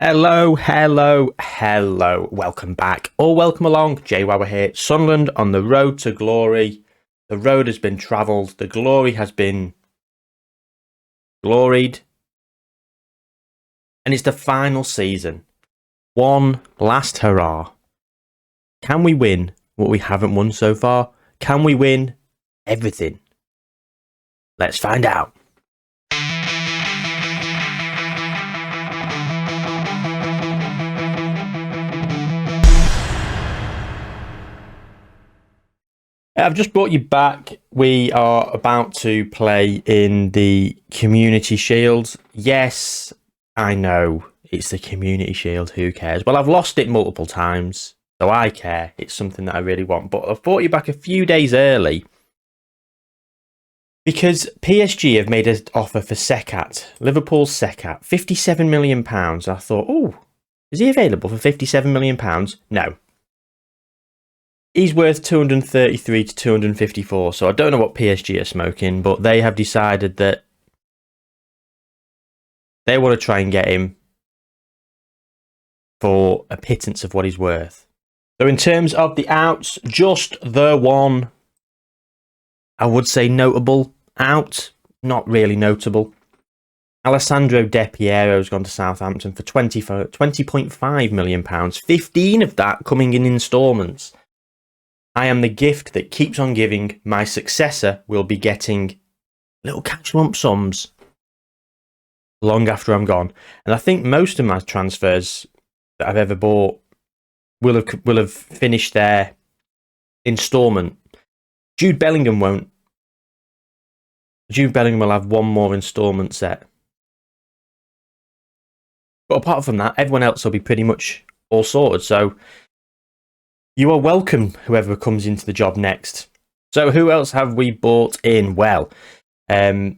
Hello, hello, hello. Welcome back or welcome along. Jayhuahua here. Sunderland on the road to glory. The road has been travelled. The glory has been gloried. And it's the final season. One last hurrah. Can we win what we haven't won so far? Can we win everything? Let's find out. I've just brought you back. We are about to play in the Community Shield. Yes, I know it's the Community Shield. Who cares? Well, I've lost it multiple times, so I care. It's something that I really want. But I've brought you back a few days early because PSG have made an offer for Sekat, Liverpool's Sekat, £57 million. I thought, oh, is he available for £57 million? No. He's worth 233 to 254, so I don't know what PSG are smoking, but they have decided that they want to try and get him for a pittance of what he's worth. So in terms of the outs, just the one, I would say notable out, not really notable. Alessandro De Piero has gone to Southampton for £20.5 million, 15 of that coming in instalments. I am the gift that keeps on giving. My successor will be getting little cash lump sums long after I'm gone. And I think most of my transfers that I've ever bought will have finished their instalment. Jude Bellingham won't. Jude Bellingham will have one more instalment set. But apart from that, everyone else will be pretty much all sorted. So you are welcome, whoever comes into the job next. So who else have we bought in? Well, so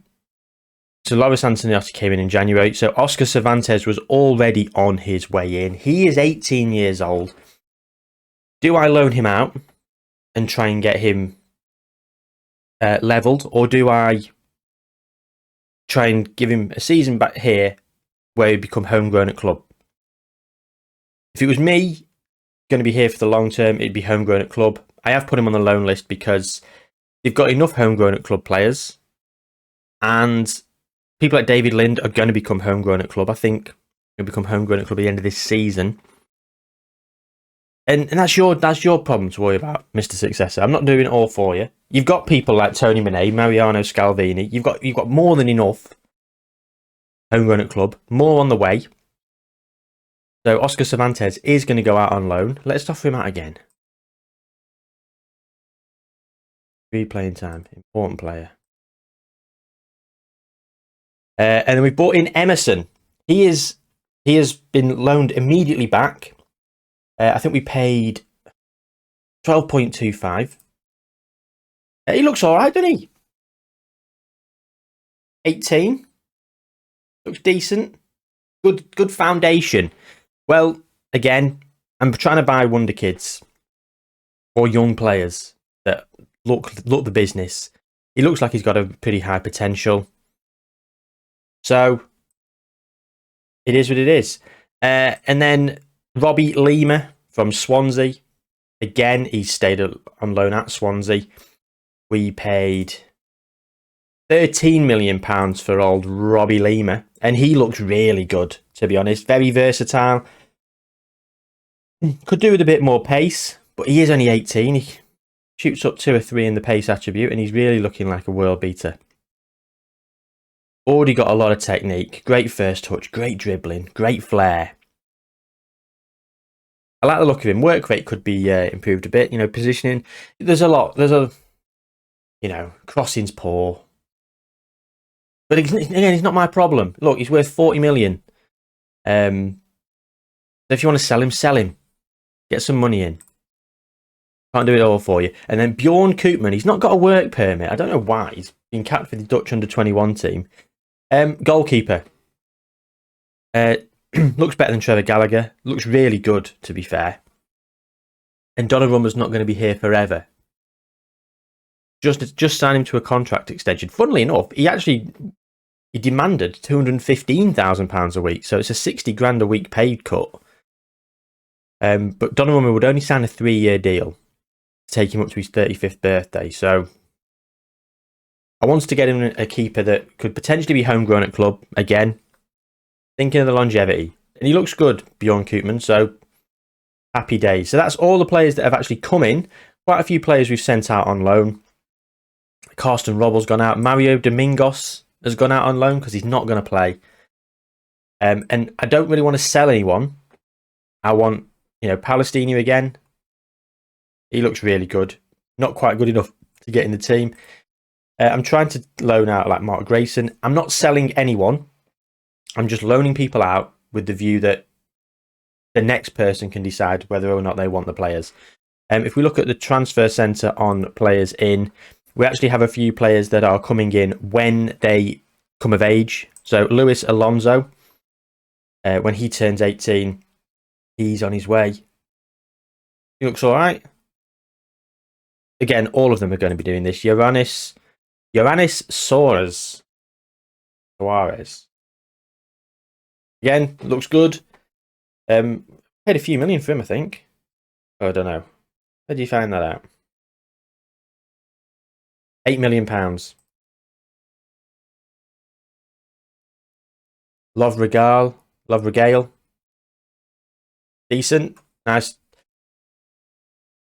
Loris Antoniotti came in January. So Oscar Cervantes was already on his way in. He is 18 years old. Do I loan him out and try and get him levelled? Or do I try and give him a season back here where he become homegrown at club? If it was me, going to be here for the long term, it'd be homegrown at club. I have put him on the loan list because they've got enough homegrown at club players, and people like David Lind are going to become homegrown at club. I think he'll become homegrown at club at the end of this season, and that's your problem to worry about, Mr. Successor. I'm not doing it all for you. You've got people like Tony Monet, Mariano Scalvini. You've got more than enough homegrown at club, more on the way. So Oscar Cervantes is going to go out on loan. Let's offer him out again. 3 playing time, important player. And then we've brought in Emerson. He has been loaned immediately back. I think we paid 12.25. He looks all right, doesn't he? 18. Looks decent. Good foundation. Well, again, I'm trying to buy wonder kids or young players that look the business. He looks like he's got a pretty high potential. So it is what it is. And then Robbie Lima from Swansea. Again, he stayed on loan at Swansea. We paid £13 million for old Robbie Lima, and he looks really good, to be honest. Very versatile. Could do with a bit more pace, but he is only 18. He shoots up 2 or 3 in the pace attribute, and he's really looking like a world beater. Already got a lot of technique, great first touch, great dribbling, great flair. I like the look of him. Work rate could be improved a bit. Positioning. There's a lot. Crossing's poor. But again, it's not my problem. Look, he's worth 40 million. So if you want to sell him, sell him. Get some money in. Can't do it all for you. And then Bjorn Koopman, he's not got a work permit. I don't know why. He's been capped for the Dutch under-21 team. Goalkeeper. Looks better than Trevor Gallagher. Looks really good, to be fair. And Donnarumma's not going to be here forever. Just sign him to a contract extension. Funnily enough, he actually he demanded £215,000 a week. So it's a 60 grand a week paid cut. But Donnarumma would only sign a 3-year deal to take him up to his 35th birthday. So I wanted to get him a keeper that could potentially be homegrown at club. Again, thinking of the longevity. And he looks good, Bjorn Koopman. So happy days. So that's all the players that have actually come in. Quite a few players we've sent out on loan. Carsten Robble's gone out. Mario Domingos has gone out on loan because he's not going to play. And I don't really want to sell anyone. I want, Palestinian again. He looks really good. Not quite good enough to get in the team. I'm trying to loan out like Mark Grayson. I'm not selling anyone. I'm just loaning people out with the view that the next person can decide whether or not they want the players. If we look at the transfer centre on players in, we actually have a few players that are coming in when they come of age. So Luis Alonso, when he turns 18, he's on his way. He looks all right. Again, all of them are going to be doing this. Ioannis Suarez. Again, looks good. Paid a few million for him, I think. Oh, I don't know. How did you find that out? £8 million. Lovregale. Decent. Nice.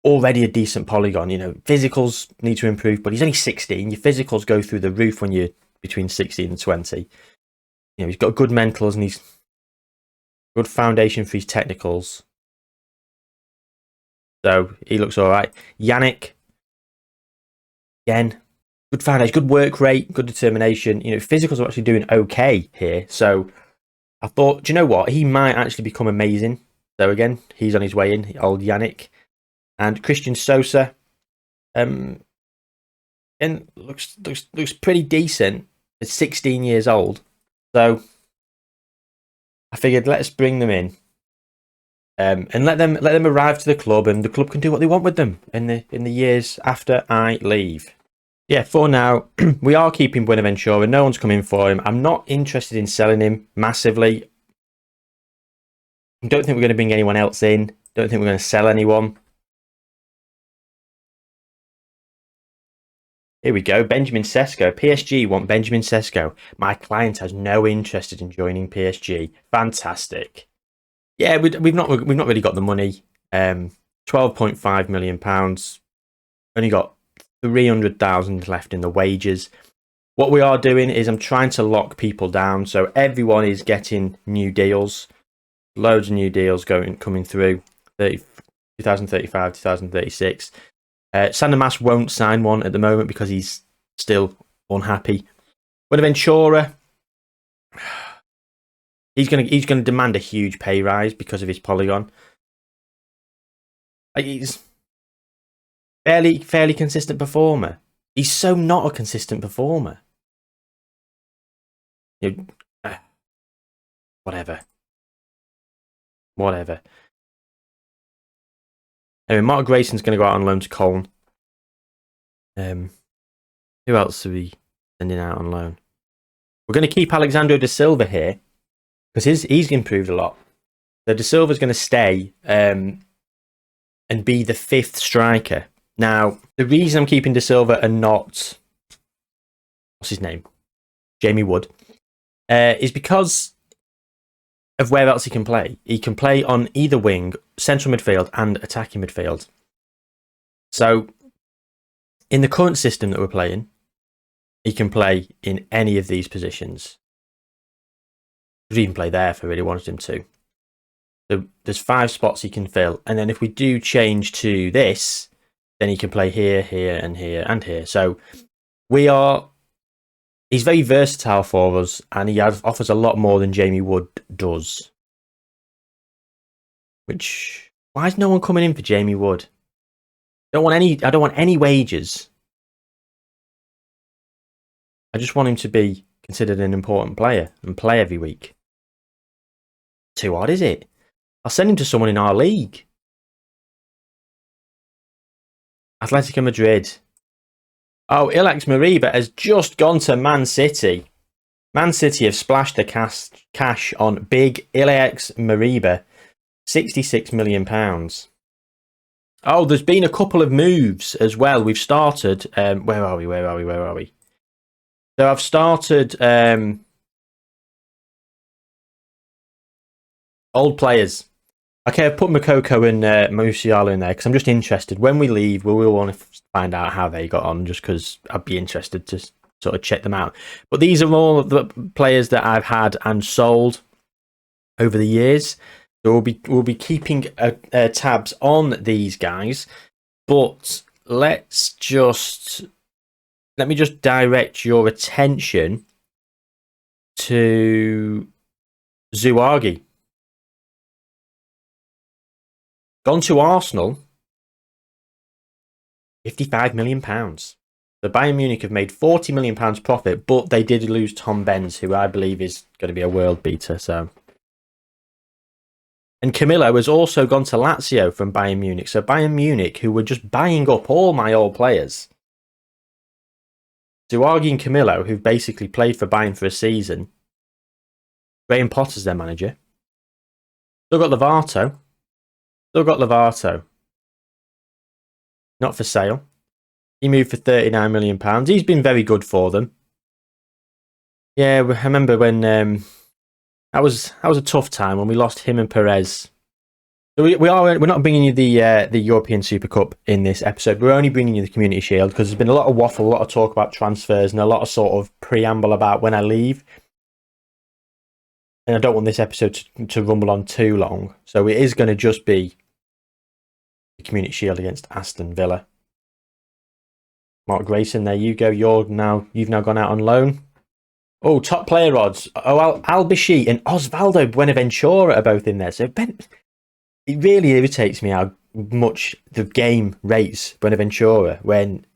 Already a decent polygon. Physicals need to improve, but he's only 16. Your physicals go through the roof when you're between 16 and 20. He's got good mentals and he's good foundation for his technicals. So he looks all right. Yannick, again, good foundation, good work rate, good determination. Physicals are actually doing okay here. So I thought, do you know what? He might actually become amazing. So again, he's on his way in, old Yannick. And Christian Sosa, and looks pretty decent. It's 16 years old. So I figured let's bring them in. And let them arrive to the club, and the club can do what they want with them in the years after I leave. Yeah, for now, we are keeping Buenaventura. No one's coming for him. I'm not interested in selling him massively. I don't think we're going to bring anyone else in. Don't think we're going to sell anyone. Here we go, Benjamin Sesko. PSG want Benjamin Sesko. My client has no interest in joining PSG. Fantastic. Yeah, we've not really got the money. £12.5 million. Only got 300,000 left in the wages. What we are doing is I'm trying to lock people down, so everyone is getting new deals. Loads of new deals coming through. 2035, 2036. Sandermas won't sign one at the moment because he's still unhappy. Buenaventura, he's gonna demand a huge pay rise because of his polygon. He's fairly consistent performer. He's so not a consistent performer. Whatever. Anyway, Mark Grayson's going to go out on loan to Colne. Who else are we sending out on loan? We're going to keep Alexandro De Silva here because he's improved a lot. So De Silva's going to stay and be the 5th striker. Now, the reason I'm keeping De Silva and not, what's his name? Jamie Wood, is because of where else he can play. He can play on either wing, central midfield and attacking midfield. So, in the current system that we're playing, he can play in any of these positions. He could even play there if I really wanted him to. So there's 5 spots he can fill. And then if we do change to this, then he can play here, here, and here, and here. So he's very versatile for us, and he offers a lot more than Jamie Wood does. Why is no one coming in for Jamie Wood? I don't want any wages. I just want him to be considered an important player and play every week. Too hard, is it? I'll send him to someone in our league. Atletico Madrid. Oh, Ilax Mariba has just gone to Man City. Man City have splashed the cash on big Ilex Mariba, £66 million. Oh, there's been a couple of moves as well. We've started. Where are we? So I've started old players. Okay, I've put Makoko and Musiala in there because I'm just interested. When we leave, we will want to find out how they got on, just because I'd be interested to sort of check them out. But these are all the players that I've had and sold over the years. So we'll be keeping tabs on these guys. But let me just direct your attention to Jayhuahua. Gone to Arsenal, £55 million. The Bayern Munich have made £40 million profit, but they did lose Tom Benz, who I believe is going to be a world beater. So, and Camillo has also gone to Lazio from Bayern Munich. So Bayern Munich, who were just buying up all my old players, Jayhuahua and Camillo, who've basically played for Bayern for a season. Graham Potter's their manager. Still got Lovato. Not for sale. He moved for £39 million. He's been very good for them. Yeah, I remember when that was a tough time when we lost him and Perez. So we're not bringing you the European Super Cup in this episode. We're only bringing you the Community Shield because there's been a lot of waffle, a lot of talk about transfers, and a lot of sort of preamble about when I leave. And I don't want this episode to rumble on too long, so it is going to just be the Community Shield against Aston Villa. Mark Grayson, there you go. You've now gone out on loan. Oh, top player odds. Oh, Al-Bashir and Osvaldo Buenaventura are both in there. So it really irritates me how much the game rates Buenaventura when,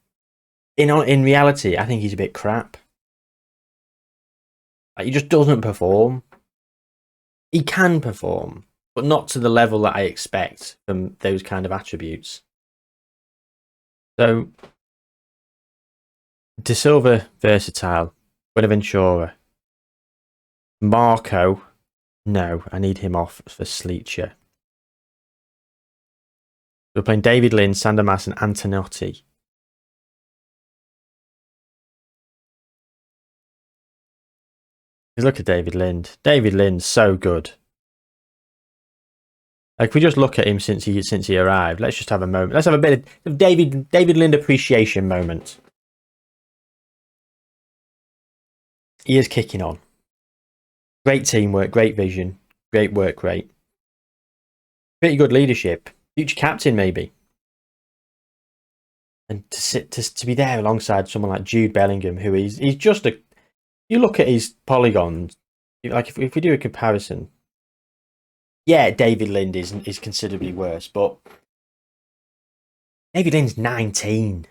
in reality, I think he's a bit crap. Like, he just doesn't perform. He can perform, but not to the level that I expect from those kind of attributes. So, De Silva, versatile. Buenaventura. Marco, no, I need him off for Sleacher. We're playing David Lind, Sandermas and Antonotti. Look at David Lind. David Lind's so good. Like, if we just look at him since he arrived, let's just have a moment. Let's have a bit of David Lind appreciation moment. He is kicking on. Great teamwork, great vision, great work rate. Pretty good leadership. Future captain, maybe. And to be there alongside someone like Jude Bellingham, who he's just a... You look at his polygons, like if we do a comparison, yeah, David Lind is considerably worse, but David Lind's 19.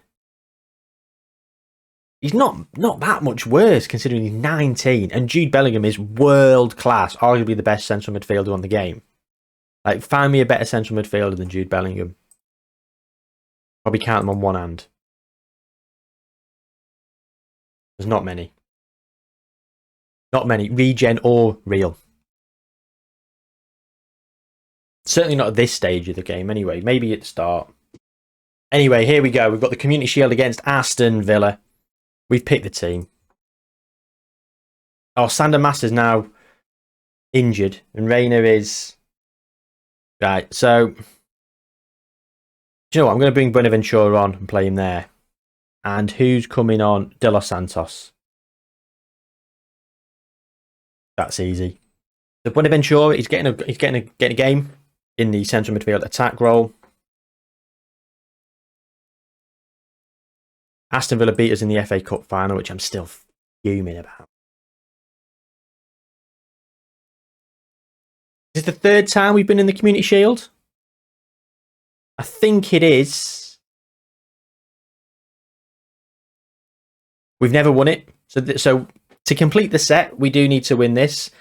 He's not that much worse considering he's 19, and Jude Bellingham is world class, arguably the best central midfielder on the game. Like, find me a better central midfielder than Jude Bellingham. Probably count them on one hand. There's not many. Not many, regen or real. Certainly not at this stage of the game anyway, maybe at the start. Anyway, here we go. We've got the Community Shield against Aston Villa. We've picked the team. Oh, Sandermas is now injured and Reina is... Right, so... Do you know what? I'm going to bring Buenaventura on and play him there. And who's coming on? De Los Santos. That's easy. So Buenaventura, he's getting a game in the central midfield attack role. Aston Villa beat us in the FA Cup final, which I'm still fuming about. Is this the third time we've been in the Community Shield? I think it is. We've never won it. So to complete the set, we do need to win this.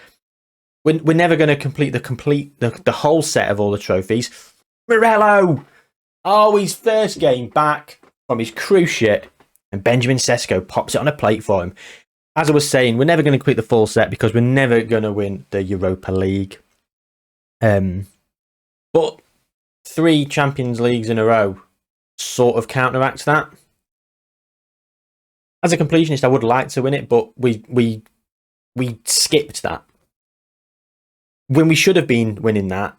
We're never going to complete the whole set of all the trophies. Morello! Oh, his first game back from his cruise ship, and Benjamin Sesko pops it on a plate for him. as I was saying, we're never going to complete the full set because we're never going to win the Europa League. But 3 Champions Leagues in a row sort of counteracts that. As a completionist, I would like to win it, but we skipped that. When we should have been winning that,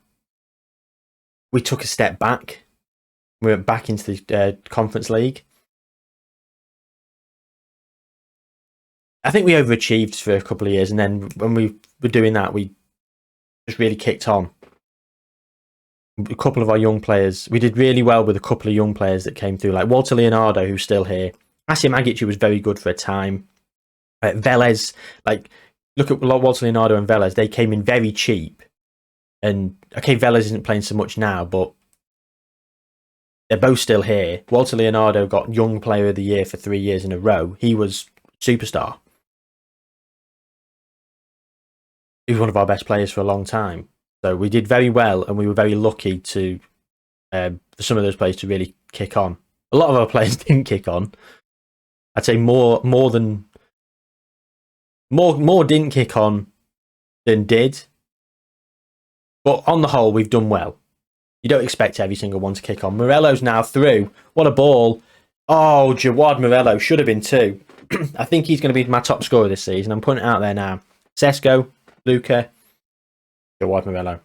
we took a step back. We went back into the Conference League. I think we overachieved for a couple of years, and then when we were doing that, we just really kicked on. A couple of our young players, we did really well with a couple of young players that came through, like Walter Leonardo, who's still here. Asim Agic, who was very good for a time. Velez, like, look at Walter Leonardo and Velez, they came in very cheap. And, okay, Velez isn't playing so much now, but they're both still here. Walter Leonardo got Young Player of the Year for 3 years in a row. He was superstar. He was one of our best players for a long time. So we did very well, and we were very lucky to for some of those players to really kick on. A lot of our players didn't kick on. I'd say more didn't kick on than did. But on the whole, we've done well. You don't expect every single one to kick on. Morello's now through. What a ball. Oh, Jawad Morello should have been 2. I think he's going to be my top scorer this season. I'm putting it out there now. Sesko, Luca, Jawad Morello.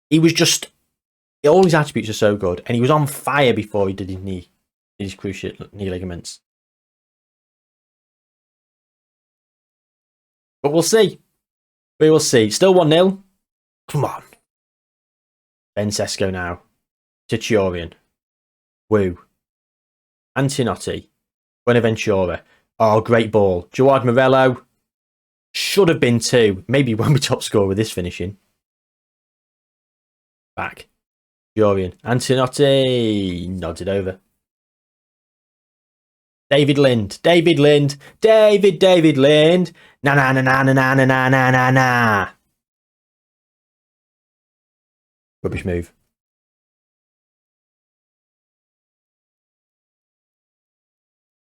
He was just... All his attributes are so good. And he was on fire before he did his cruciate knee ligaments. But we'll see. We will see. Still 1-0. Come on. Ben Sesko now. Titurian. Woo. Antinotti. Buenaventura. Oh, great ball. Jawad Morello. Should have been 2. Maybe won't be top scorer with this finishing. Back. Titurian. Antinotti. Nods it over. David Lind. David Lind. David Lind. Na na na na na na na na na na. Rubbish move.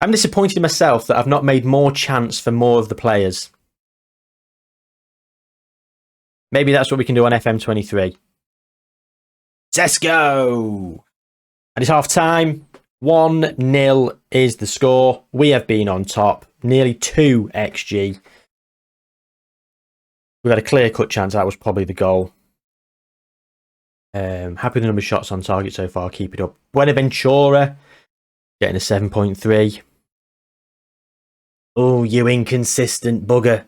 I'm disappointed in myself that I've not made more chance for more of the players. Maybe that's what we can do on FM23. Sesko! And it's half time. 1-0 is the score. We have been on top. Nearly 2 XG. We've had a clear-cut chance. That was probably the goal. Happy with the number of shots on target so far. Keep it up. Buenaventura getting a 7.3. Oh, you inconsistent bugger.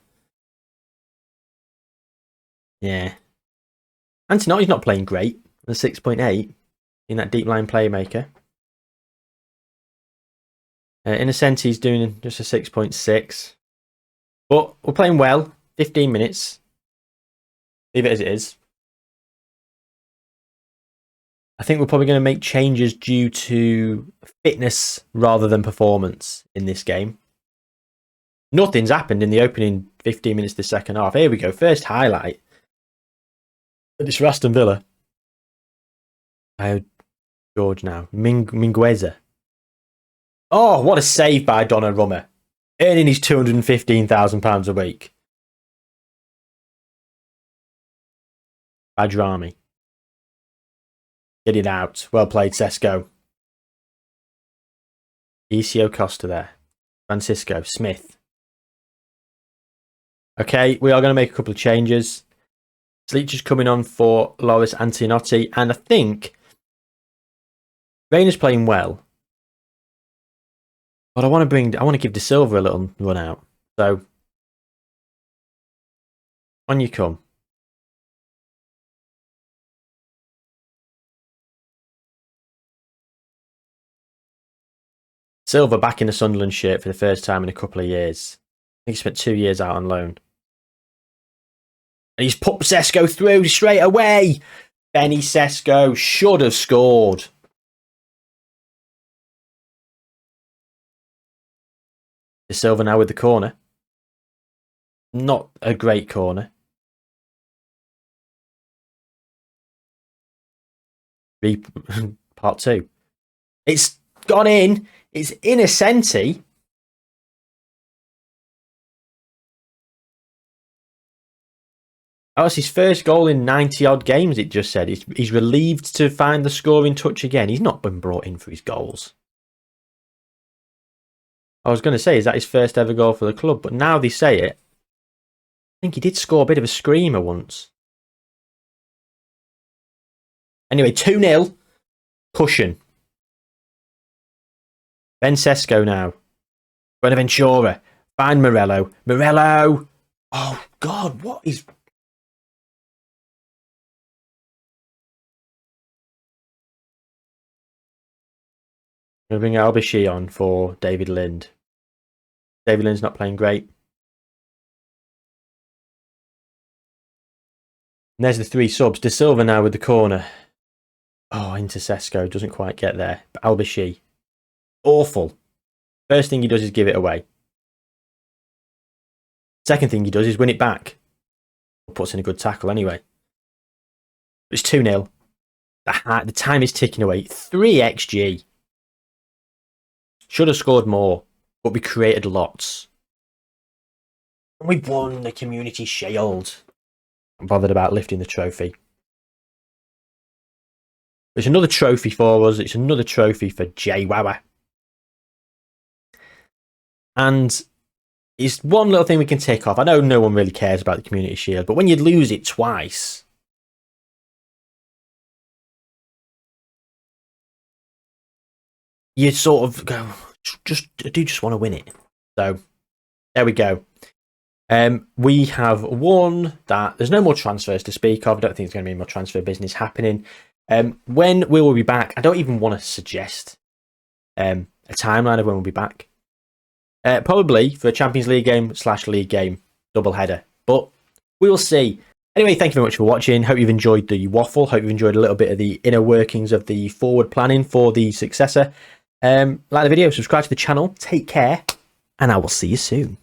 Yeah. Antonotti's not playing great. A 6.8 in that deep line playmaker. Innocenti's doing just a 6.6. But we're playing well. 15 minutes. Leave it as it is. I think we're probably going to make changes due to fitness rather than performance in this game. Nothing's happened in the opening 15 minutes of the second half. Here we go. First highlight. It's for Aston Villa. George now. Mingueza. Oh, what a save by Donnarumma. Earning his £215,000 a week. Badrami. Get it out. Well played, Sesko. Isio Costa there. Francisco. Smith. Okay, we are going to make a couple of changes. Sleech is coming on for Loris Antinotti. And I think Rayner's playing well. But I want to give De Silva a little run out. So, on you come. Silva back in the Sunderland shirt for the first time in a couple of years. I think he spent 2 years out on loan. And he's put Sesko through straight away. Benny Sesko should have scored. De Silva now with the corner. Not a great corner. Part 2. It's gone in. It's Innocenti. Oh, it's his first goal in 90-odd games, it just said. He's relieved to find the scoring touch again. He's not been brought in for his goals. I was going to say, is that his first ever goal for the club? But now they say it, I think he did score a bit of a screamer once. Anyway, 2-0. Cushion. Ben Sesko now. Buenaventura. Find Morello. Morello! Oh, God, what is... I'm going to bring Albishi on for David Lind. David Lind's not playing great. And there's the 3 subs. De Silva now with the corner. Oh, into Sesko. Doesn't quite get there. But Albishi. Awful. First thing he does is give it away. Second thing he does is win it back. Puts in a good tackle anyway. It's 2-0. The time is ticking away. 3 XG. Should have scored more, but we created lots. And we won the Community Shield. I'm bothered about lifting the trophy. It's another trophy for us. It's another trophy for Jayhuahua. And it's one little thing we can tick off. I know no one really cares about the Community Shield, but when you lose it twice... you sort of go, I do just want to win it. So, there we go. We have won that. There's no more transfers to speak of. I don't think there's going to be more transfer business happening. When we will be back, I don't even want to suggest a timeline of when we'll be back. Probably for a Champions League game / league game double header. But we will see. Anyway, thank you very much for watching. Hope you've enjoyed the waffle. Hope you've enjoyed a little bit of the inner workings of the forward planning for the successor. Like the video, subscribe to the channel, take care, and I will see you soon.